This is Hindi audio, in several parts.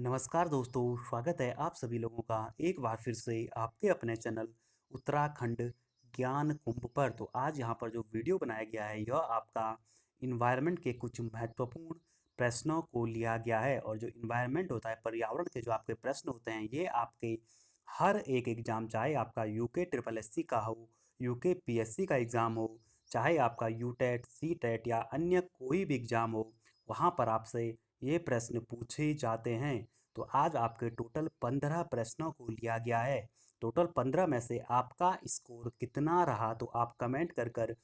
नमस्कार दोस्तों, स्वागत है आप सभी लोगों का एक बार फिर से आपके अपने चैनल उत्तराखंड ज्ञान कुंभ पर। तो आज यहाँ पर जो वीडियो बनाया गया है यह आपका इन्वायरमेंट के कुछ महत्वपूर्ण प्रश्नों को लिया गया है। और जो इन्वायरमेंट होता है, पर्यावरण के जो आपके प्रश्न होते हैं, ये आपके हर एक एग्जाम, चाहे आपका यूके ट्रिपल एससी का हो, यूके पीएससी का एग्ज़ाम हो, चाहे आपका यूटेट सी टेट या अन्य कोई भी एग्ज़ाम हो, वहाँ पर आपसे ये प्रश्न पूछे जाते हैं। तो आज आपके टोटल 15 प्रश्नों को लिया गया है। टोटल 15 में से आपका स्कोर कितना रहा, तो आप कमेंट कर कर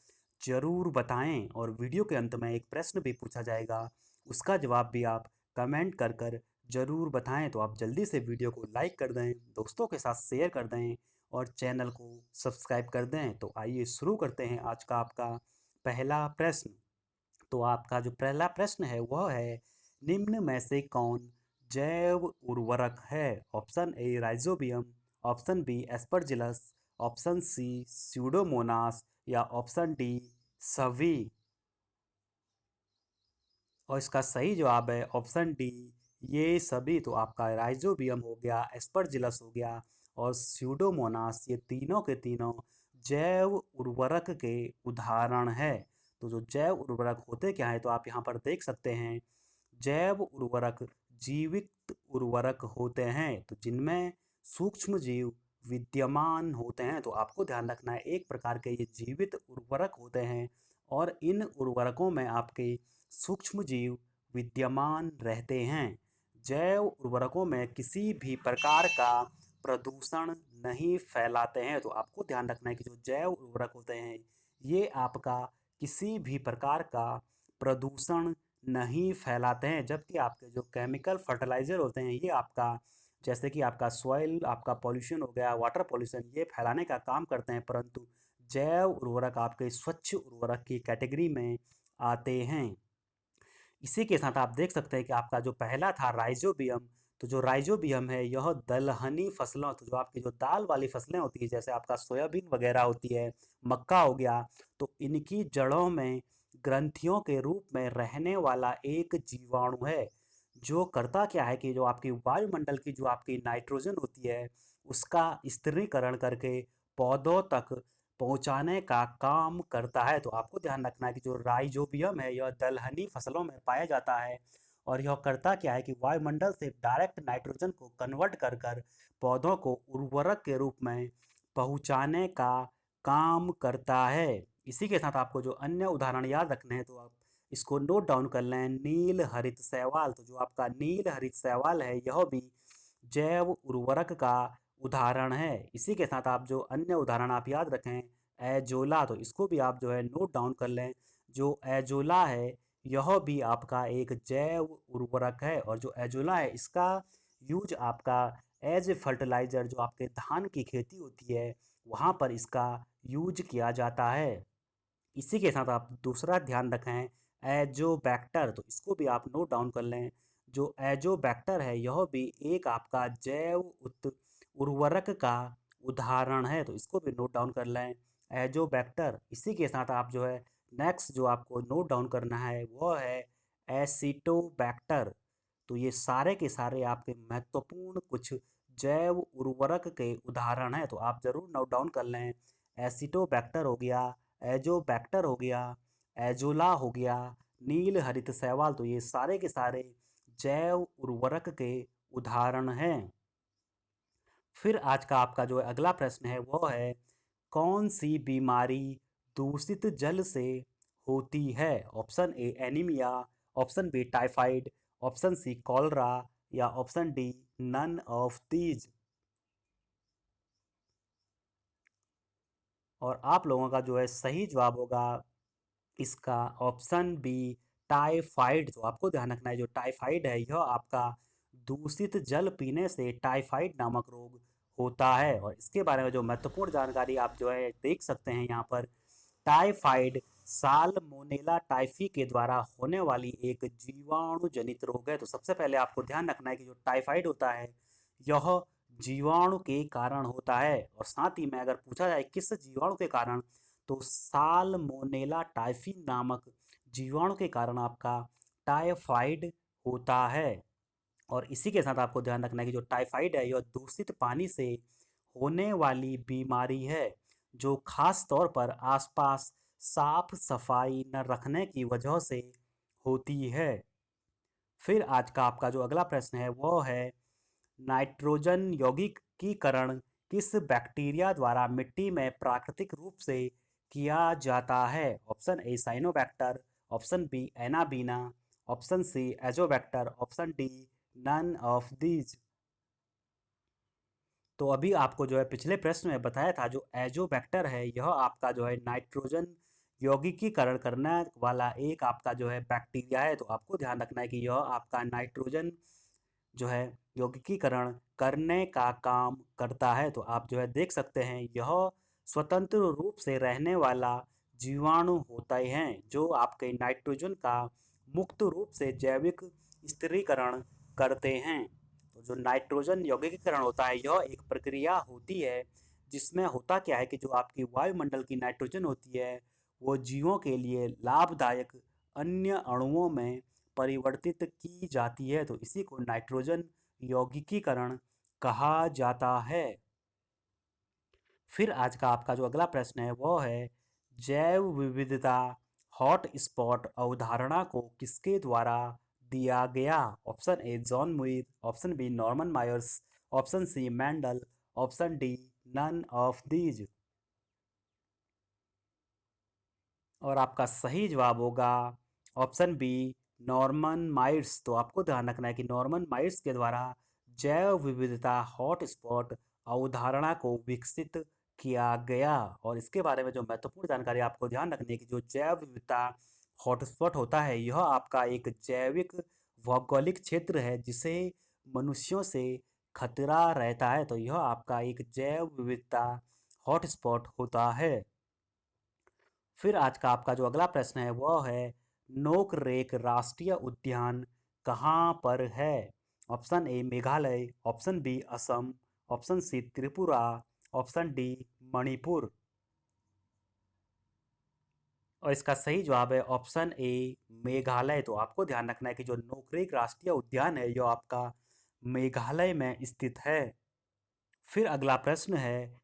जरूर बताएं। और वीडियो के अंत में एक प्रश्न भी पूछा जाएगा, उसका जवाब भी आप कमेंट कर कर जरूर बताएं। तो आप जल्दी से वीडियो को लाइक कर दें, दोस्तों के साथ शेयर कर दें और चैनल को सब्सक्राइब कर दें। तो आइए शुरू करते हैं आज का आपका पहला प्रश्न। तो आपका जो पहला प्रश्न है वह है, निम्न में से कौन जैव उर्वरक है? Option A rhizobium, option B aspergillus, option C pseudomonas या ऑप्शन डी सभी। और इसका सही जवाब है ऑप्शन डी, ये सभी। तो आपका राइजोबियम हो गया, एस्परजिलस हो गया और स्यूडोमोनास, ये तीनों के तीनों जैव उर्वरक के उदाहरण है। तो जो जैव उर्वरक होते क्या है, तो आप यहाँ पर देख सकते हैं, जैव उर्वरक जीवित उर्वरक होते हैं, तो जिनमें सूक्ष्म जीव विद्यमान होते हैं। तो आपको ध्यान रखना है, एक प्रकार के ये जीवित उर्वरक होते हैं और इन उर्वरकों में आपके सूक्ष्म जीव विद्यमान रहते हैं। जैव उर्वरकों में किसी भी प्रकार का प्रदूषण नहीं फैलाते हैं। तो आपको ध्यान रखना है कि जो जैव उर्वरक होते हैं, ये आपका किसी भी प्रकार का प्रदूषण नहीं फैलाते हैं। जबकि आपके जो केमिकल फर्टिलाइज़र होते हैं, ये आपका, जैसे कि आपका सॉइल, आपका पॉल्यूशन हो गया, वाटर पॉल्यूशन, ये फैलाने का काम करते हैं। परंतु जैव उर्वरक आपके स्वच्छ उर्वरक की कैटेगरी में आते हैं। इसी के साथ आप देख सकते हैं कि आपका जो पहला था राइजोबियम, तो जो राइजोबियम है यह दलहनी फसलों, तो जो आपकी जो दाल वाली फसलें होती है, जैसे आपका सोयाबीन वगैरह होती है, मक्का हो गया, तो इनकी जड़ों में ग्रंथियों के रूप में रहने वाला एक जीवाणु है, जो करता क्या है कि जो आपकी वायुमंडल की जो आपकी नाइट्रोजन होती है, उसका स्थिरीकरण करके पौधों तक पहुंचाने का काम करता है। तो आपको ध्यान रखना है कि जो राइजोबियम है यह दलहनी फसलों में पाया जाता है और यह करता क्या है कि वायुमंडल से डायरेक्ट नाइट्रोजन को कन्वर्ट कर कर पौधों को उर्वरक के रूप में पहुंचाने का काम करता है। इसी के साथ आपको जो अन्य उदाहरण याद रखने हैं, तो आप इसको नोट डाउन कर लें। नील हरित शैवाल, तो जो आपका नील हरित शैवाल है यह भी जैव उर्वरक का उदाहरण है। इसी के साथ आप जो अन्य उदाहरण आप याद रखें, एजोला, तो इसको भी आप जो है नोट डाउन कर लें। जो एजोला है यह भी आपका एक जैव उर्वरक है और जो एजोला है इसका यूज आपका एज फर्टिलाइज़र, जो आपके धान की खेती होती है वहाँ पर इसका यूज किया जाता है। इसी के साथ आप दूसरा ध्यान रखें, एजोबैक्टर, तो इसको भी आप नोट डाउन कर लें। जो एजोबैक्टर है यह भी एक आपका जैव उर्वरक का उदाहरण है, तो इसको भी नोट डाउन कर लें, एजोबैक्टर। इसी के साथ आप जो है नेक्स्ट जो आपको नोट डाउन करना है वो है एसिटोबैक्टर। तो ये सारे के सारे आपके महत्वपूर्ण कुछ जैव उर्वरक के उदाहरण हैं, तो आप ज़रूर नोट डाउन कर लें। एसिटोबैक्टर हो गया, एजोबैक्टर हो गया, एजोला हो गया, नील हरित शैवाल, तो ये सारे के सारे जैव उर्वरक के उदाहरण हैं। फिर आज का आपका जो अगला प्रश्न है वो है, कौन सी बीमारी दूषित जल से होती है? Option A anaemia, option B typhoid, option C cholera या option D none of these. और आप लोगों का जो है सही जवाब होगा इसका ऑप्शन बी टाइफाइड। तो आपको ध्यान रखना है, जो टाइफाइड है यह आपका दूषित जल पीने से टाइफाइड नामक रोग होता है। और इसके बारे में जो महत्वपूर्ण जानकारी आप जो है देख सकते हैं यहाँ पर, टाइफाइड साल्मोनेला टाइफी के द्वारा होने वाली एक जीवाणु जनित रोग है। तो सबसे पहले आपको ध्यान रखना है कि जो टाइफाइड होता है यह जीवाणु के कारण होता है। और साथ ही में अगर पूछा जाए किस जीवाणु के कारण, तो साल्मोनेला टाइफी नामक जीवाणु के कारण आपका टाइफाइड होता है। और इसी के साथ आपको ध्यान रखना है कि जो टाइफाइड है यह दूषित पानी से होने वाली बीमारी है जो खास तौर पर आसपास साफ सफाई न रखने की वजह से होती है। फिर आज का आपका जो अगला प्रश्न है वो है नाइट्रोजन यौगिकीकरण किस बैक्टीरिया द्वारा मिट्टी में प्राकृतिक रूप से किया जाता है? Option A cyanobacter, option B anabaena, option C azotobacter, option D none of these. तो अभी आपको जो है पिछले प्रश्न में बताया था जो एजोबैक्टर है यह आपका जो है नाइट्रोजन यौगिकीकरण करने वाला एक आपका जो है बैक्टीरिया है। तो आपको ध्यान रखना है कि यह आपका नाइट्रोजन जो है यौगिकीकरण करने का काम करता है। तो आप जो है देख सकते हैं यह स्वतंत्र रूप से रहने वाला जीवाणु होते हैं जो आपके नाइट्रोजन का मुक्त रूप से जैविक स्थिरीकरण करते हैं। तो जो नाइट्रोजन यौगिकीकरण होता है यह एक प्रक्रिया होती है जिसमें होता क्या है कि जो आपकी वायुमंडल की नाइट्रोजन होती है वो जीवों के लिए लाभदायक अन्य अणुओं में परिवर्तित की जाती है। तो इसी को नाइट्रोजन यौगिकीकरण कहा जाता है। फिर आज का आपका जो अगला प्रश्न है वो है जैव विविधता हॉट स्पॉट अवधारणा को किसके द्वारा दिया गया? Option A John Muir, option B Norman Myers, option C Mendel, option D none of these. और आपका सही जवाब होगा ऑप्शन बी नॉर्मन माइट्स। तो आपको ध्यान रखना है कि नॉर्मन माइट्स के द्वारा जैव विविधता हॉटस्पॉट अवधारणा को विकसित किया गया। और इसके बारे में जो महत्वपूर्ण जानकारी आपको ध्यान रखनी है कि जो जैव विविधता हॉटस्पॉट होता है यह आपका एक जैविक भौगोलिक क्षेत्र है जिसे मनुष्यों से खतरा रहता है। तो यह आपका एक जैव विविधता हॉटस्पॉट होता है। फिर आज का आपका जो अगला प्रश्न है वो है नोकरेक राष्ट्रीय उद्यान कहाँ पर है? Option A Meghalaya, option B Assam, option C Tripura, option D Manipur. और इसका सही जवाब है ऑप्शन ए मेघालय। तो आपको ध्यान रखना है कि जो नोकरेक राष्ट्रीय उद्यान है यह आपका मेघालय में स्थित है। फिर अगला प्रश्न है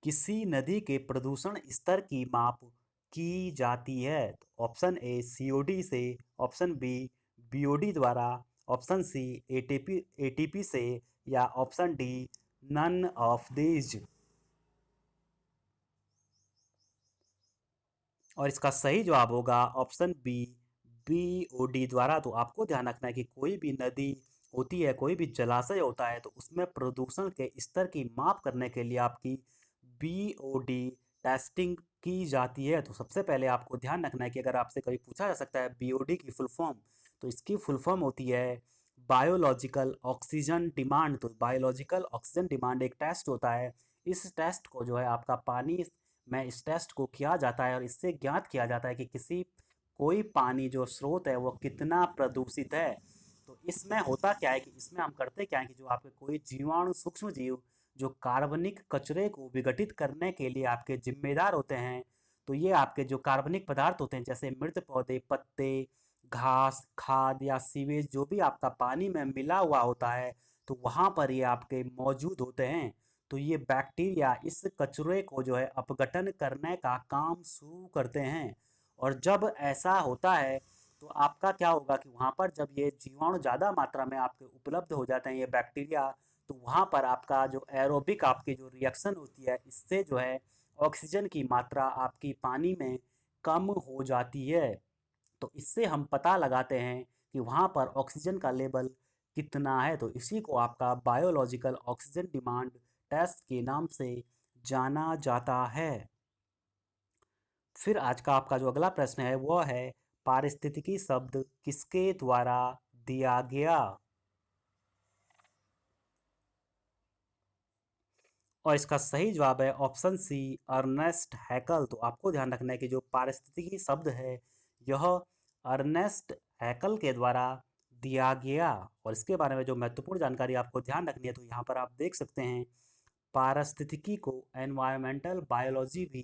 किसी नदी के प्रदूषण स्तर की माप की जाती है? तो ऑप्शन ए सीओडी से, ऑप्शन बी बीओडी द्वारा, ऑप्शन सी एटीपी एटीपी से या option D none of these. और इसका सही जवाब होगा ऑप्शन बी बीओडी द्वारा। तो आपको ध्यान रखना है कि कोई भी नदी होती है कोई भी जलाशय होता है तो उसमें प्रदूषण के स्तर की माप करने के लिए आपकी बीओडी टेस्टिंग की जाती है। तो सबसे पहले आपको ध्यान रखना है कि अगर आपसे कभी पूछा जा सकता है बीओडी की फुल फॉर्म तो इसकी फुल फॉर्म होती है बायोलॉजिकल ऑक्सीजन डिमांड। तो बायोलॉजिकल ऑक्सीजन डिमांड एक टेस्ट होता है। इस टेस्ट को जो है आपका पानी में इस टेस्ट को किया जाता है और इससे ज्ञात किया जाता है कि किसी कोई पानी जो स्रोत है वो कितना प्रदूषित है। तो इसमें होता क्या है कि इसमें हम करते क्या है कि जो आपके कोई जीवाणु सूक्ष्म जीव जो कार्बनिक कचरे को विघटित करने के लिए आपके जिम्मेदार होते हैं तो ये आपके जो कार्बनिक पदार्थ होते हैं जैसे मृत पौधे, पत्ते, घास, खाद या सीवेज जो भी आपका पानी में मिला हुआ होता है तो वहाँ पर ये आपके मौजूद होते हैं। तो ये बैक्टीरिया इस कचरे को जो है अपघटन करने का काम शुरू करते हैं। और जब ऐसा होता है तो आपका क्या होगा कि वहाँ पर जब ये जीवाणु ज़्यादा मात्रा में आपके उपलब्ध हो जाते हैं ये बैक्टीरिया तो वहाँ पर आपका जो एरोबिक आपकी जो रिएक्शन होती है इससे जो है ऑक्सीजन की मात्रा आपकी पानी में कम हो जाती है। तो इससे हम पता लगाते हैं कि वहाँ पर ऑक्सीजन का लेवल कितना है। तो इसी को आपका बायोलॉजिकल ऑक्सीजन डिमांड टेस्ट के नाम से जाना जाता है। फिर आज का आपका जो अगला प्रश्न है वो है पारिस्थितिकी शब्द किसके द्वारा दिया गया? और इसका सही जवाब है ऑप्शन सी अर्नेस्ट हैकल। तो आपको ध्यान रखना है कि जो पारिस्थितिकी शब्द है यह अर्नेस्ट हैकल के द्वारा दिया गया। और इसके बारे में जो महत्वपूर्ण जानकारी आपको ध्यान रखनी है तो यहाँ पर आप देख सकते हैं पारिस्थितिकी को एनवायरमेंटल बायोलॉजी भी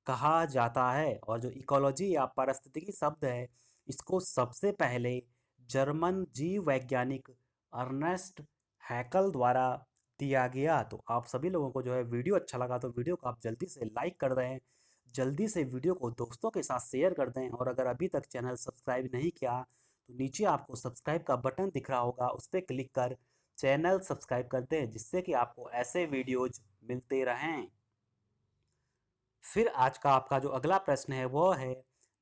कहा जाता है। और जो इकोलॉजी या पारिस्थितिकी शब्द है इसको सबसे पहले जर्मन जीव वैज्ञानिक अर्नेस्ट हैकल द्वारा दिया गया। तो आप सभी लोगों को जो है वीडियो अच्छा लगा तो वीडियो को आप जल्दी से लाइक कर दें, जल्दी से वीडियो को दोस्तों के साथ शेयर कर दें, और अगर अभी तक चैनल सब्सक्राइब नहीं किया तो नीचे आपको सब्सक्राइब का बटन दिख रहा होगा, उस पर क्लिक कर चैनल सब्सक्राइब कर दें, जिससे कि आपको ऐसे वीडियोज मिलते रहें। फिर आज का आपका जो अगला प्रश्न है वो है,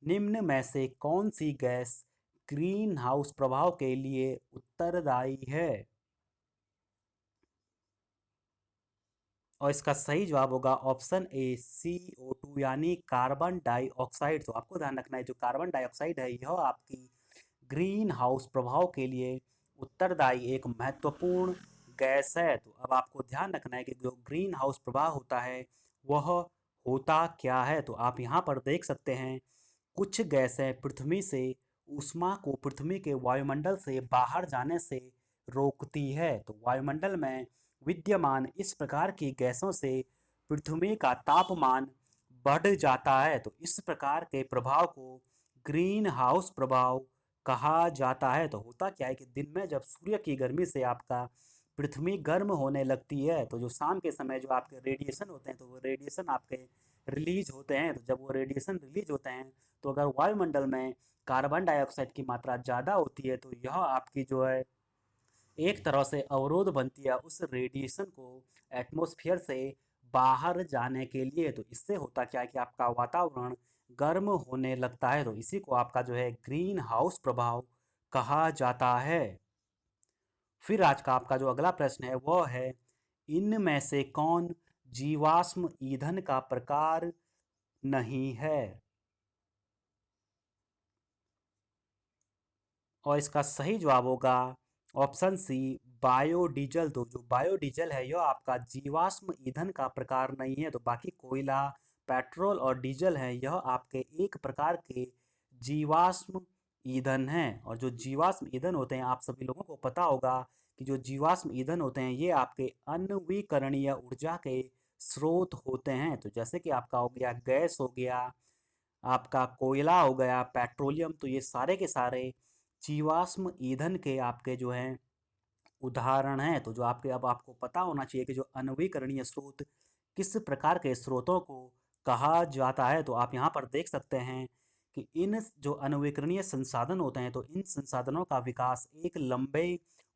निम्न में से कौन सी गैस ग्रीन हाउस प्रभाव के लिए उत्तरदायी है? और इसका सही जवाब होगा ऑप्शन ए CO2 यानी कार्बन डाइऑक्साइड। तो आपको ध्यान रखना है जो कार्बन डाइऑक्साइड है यह आपकी ग्रीन हाउस प्रभाव के लिए उत्तरदायी एक महत्वपूर्ण गैस है। तो अब आपको ध्यान रखना है कि जो ग्रीन हाउस प्रभाव होता है वह होता क्या है। तो आप यहाँ पर देख सकते हैं कुछ गैसें पृथ्वी से ऊष्मा को पृथ्वी के वायुमंडल से बाहर जाने से रोकती है। तो वायुमंडल में विद्यमान इस प्रकार की गैसों से पृथ्वी का तापमान बढ़ जाता है। तो इस प्रकार के प्रभाव को ग्रीन हाउस प्रभाव कहा जाता है। तो होता क्या है कि दिन में जब सूर्य की गर्मी से आपका पृथ्वी गर्म होने लगती है तो जो शाम के समय जो आपके रेडिएशन होते हैं तो वो रेडिएशन आपके रिलीज होते हैं। तो जब वो रेडिएशन रिलीज होते हैं तो अगर वायुमंडल में कार्बन डाइऑक्साइड की मात्रा ज़्यादा होती है तो यह आपकी जो है एक तरह से अवरोध बनती है उस रेडिएशन को एटमॉस्फेयर से बाहर जाने के लिए। तो इससे होता क्या है कि आपका वातावरण गर्म होने लगता है। तो इसी को आपका जो है ग्रीन हाउस प्रभाव कहा जाता है। फिर आज का आपका जो अगला प्रश्न है वो है, इनमें से कौन जीवाश्म ईंधन का प्रकार नहीं है? और इसका सही जवाब होगा ऑप्शन सी बायोडीजल। तो जो बायोडीजल है यह आपका जीवाश्म ईंधन का प्रकार नहीं है। तो बाकी कोयला, पेट्रोल और डीजल है यह आपके एक प्रकार के जीवाश्म ईंधन हैं। और जो जीवाश्म ईंधन होते हैं आप सभी लोगों को पता होगा कि जो जीवाश्म ईंधन होते हैं ये आपके अनवीकरणीय ऊर्जा के स्रोत होते हैं। तो जैसे कि आपका हो गया गैस, हो गया आपका कोयला, हो गया पेट्रोलियम, तो ये सारे के सारे जीवाश्म ईंधन के आपके जो हैं उदाहरण हैं। तो जो आपके अब आपको पता होना चाहिए कि जो अनवीकरणीय स्रोत किस प्रकार के स्रोतों को कहा जाता है। तो आप यहाँ पर देख सकते हैं कि इन जो अनवीकरणीय संसाधन होते हैं तो इन संसाधनों का विकास एक लंबे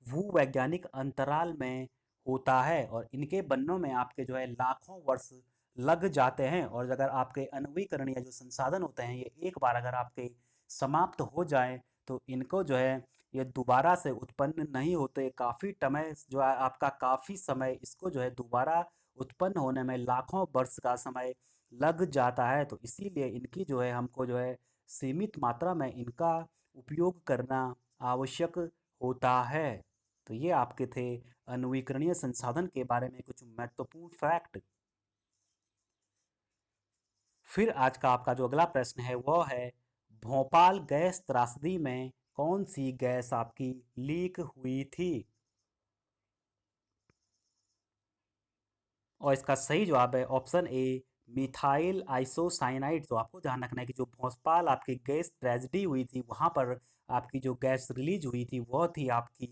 भूवैज्ञानिक अंतराल में होता है और इनके बनने में आपके जो है लाखों वर्ष लग जाते हैं। और अगर आपके अनवीकरणीय जो संसाधन होते हैं ये एक बार अगर आपके समाप्त हो जाए तो इनको जो है ये दोबारा से उत्पन्न नहीं होते। काफ़ी समय जो है आपका काफ़ी समय इसको जो है दोबारा उत्पन्न होने में लाखों वर्ष का समय लग जाता है। तो इसीलिए इनकी जो है हमको जो है सीमित मात्रा में इनका उपयोग करना आवश्यक होता है। तो ये आपके थे अनवीकरणीय संसाधन के बारे में कुछ महत्वपूर्ण फैक्ट। फिर आज का आपका जो अगला प्रश्न है वो है, भोपाल गैस त्रासदी में कौन सी गैस आपकी लीक हुई थी? और इसका सही जवाब है ऑप्शन ए मिथाइल आइसोसाइनाइड। तो आपको ध्यान रखना है कि जो भोपाल आपकी गैस ट्रेजेडी हुई थी वहाँ पर आपकी जो गैस रिलीज हुई थी वह थी आपकी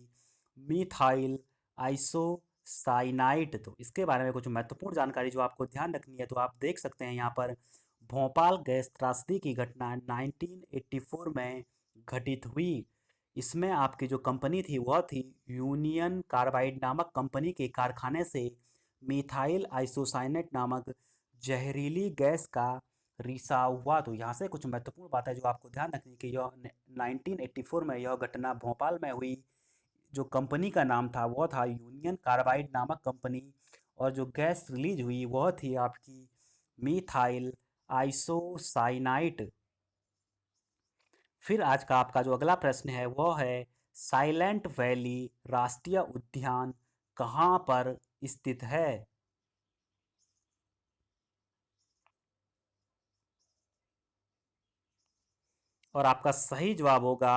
मिथाइल आइसोसाइनाइड। तो इसके बारे में कुछ महत्वपूर्ण जानकारी जो आपको ध्यान रखनी है तो आप देख सकते हैं यहाँ पर भोपाल गैस त्रासदी की घटना 1984 में घटित हुई। इसमें आपकी जो कंपनी थी वह थी यूनियन कार्बाइड नामक कंपनी के कारखाने से मिथाइल आइसोसाइनेट नामक जहरीली गैस का रिसाव हुआ। तो यहाँ से कुछ महत्वपूर्ण बात है जो आपको ध्यान रखनी है कि यह 1984 में यह घटना भोपाल में हुई। जो कंपनी का नाम था वह था यूनियन कार्बाइड नामक कंपनी और जो गैस रिलीज हुई वह थी आपकी मिथाइल आइसोसाइनाइट। फिर आज का आपका जो अगला प्रश्न है वह है, साइलेंट वैली राष्ट्रीय उद्यान कहाँ पर स्थित है? और आपका सही जवाब होगा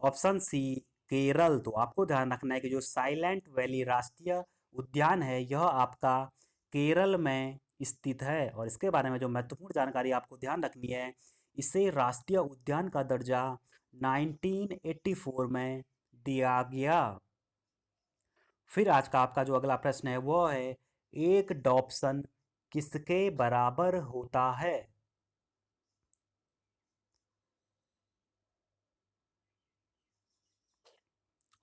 ऑप्शन सी केरल। तो आपको ध्यान रखना है कि जो साइलेंट वैली राष्ट्रीय उद्यान है यह आपका केरल में स्थित है। और इसके बारे में जो महत्वपूर्ण जानकारी आपको ध्यान रखनी है, इसे राष्ट्रीय उद्यान का दर्जा 1984 में दिया गया। फिर आज का आपका जो अगला प्रश्न है वो है, एक डॉप्सन किसके बराबर होता है?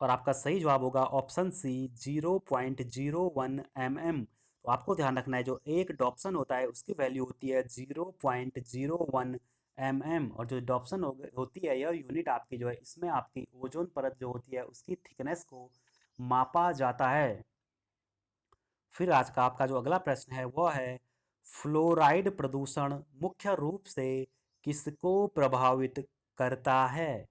और आपका सही जवाब होगा ऑप्शन सी 0.01 mm। तो आपको ध्यान रखना है, जो एक डॉप्सन होता है उसकी वैल्यू होती है 0.01 mm। और जो डॉप्सन होती है यह यूनिट आपकी जो है, इसमें आपकी ओजोन परत जो होती है उसकी थिकनेस को मापा जाता है। फिर आज का आपका जो अगला प्रश्न है वो है, फ्लोराइड प्रदूषण मुख्य रूप से किसको प्रभावित करता है?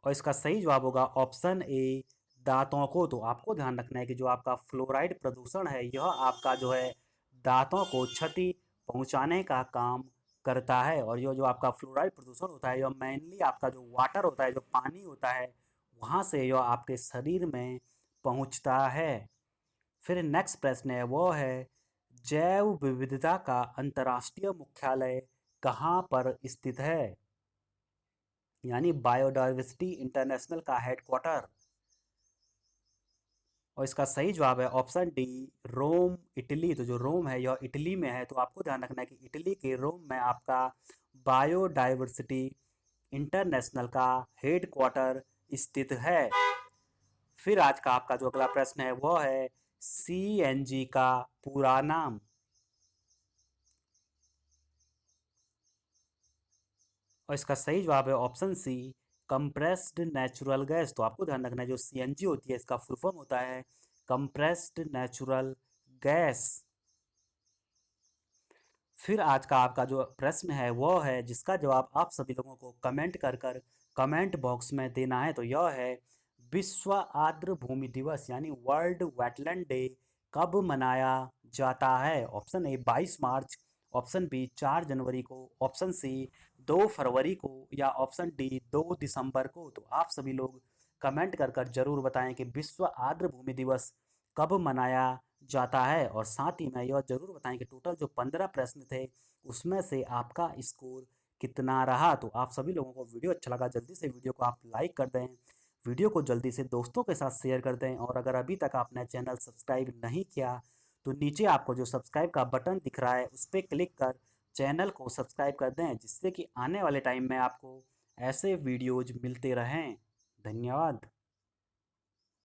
और इसका सही जवाब होगा ऑप्शन ए, दांतों को। तो आपको ध्यान रखना है कि जो आपका फ्लोराइड प्रदूषण है यह आपका जो है दांतों को क्षति पहुंचाने का काम करता है। और यह जो आपका फ्लोराइड प्रदूषण होता है यह मेनली आपका जो वाटर होता है, जो पानी होता है, वहाँ से यह आपके शरीर में पहुंचता है। फिर नेक्स्ट प्रश्न है वो है, जैव विविधता का अंतर्राष्ट्रीय मुख्यालय कहाँ पर स्थित है? यानी बायोडाइवर्सिटी इंटरनेशनल का हेडक्वार्टर। और इसका सही जवाब है ऑप्शन डी, रोम इटली। तो जो रोम है यह इटली में है। तो आपको ध्यान रखना है कि इटली के रोम में आपका बायोडाइवर्सिटी इंटरनेशनल का हेडक्वार्टर स्थित है। फिर आज का आपका जो अगला प्रश्न है वो है, सीएनजी का पूरा नाम। और इसका सही जवाब है option C, compressed natural gas. तो आपको ध्यान रखना है, जो सीएनजी होती है इसका फुल फॉर्म होता है कंप्रेस्ड नेचुरल गैस। फिर आज का आपका जो प्रश्न है वो है, जिसका जवाब आप सभी लोगों को कमेंट कर कर कमेंट बॉक्स में देना है। तो यह है, विश्व आर्द्र भूमि दिवस यानी वर्ल्ड वेटलैंड डे कब मनाया जाता है? Option A 22 March, option B 4 जनवरी को, ऑप्शन सी 2 फरवरी को, या ऑप्शन डी 2 दिसंबर को। तो आप सभी लोग कमेंट कर कर जरूर बताएं कि विश्व आर्द्र भूमि दिवस कब मनाया जाता है। और साथ ही मैं यह जरूर बताएं कि टोटल जो 15 प्रश्न थे उसमें से आपका स्कोर कितना रहा। तो आप सभी लोगों को वीडियो अच्छा लगा, जल्दी से वीडियो को आप लाइक कर दें, वीडियो को जल्दी से दोस्तों के साथ शेयर कर दें। और अगर अभी तक आपने चैनल सब्सक्राइब नहीं किया तो नीचे आपको जो सब्सक्राइब का बटन दिख रहा है उस पर क्लिक कर चैनल को सब्सक्राइब कर दें, जिससे कि आने वाले टाइम में आपको ऐसे वीडियोज मिलते रहें। धन्यवाद।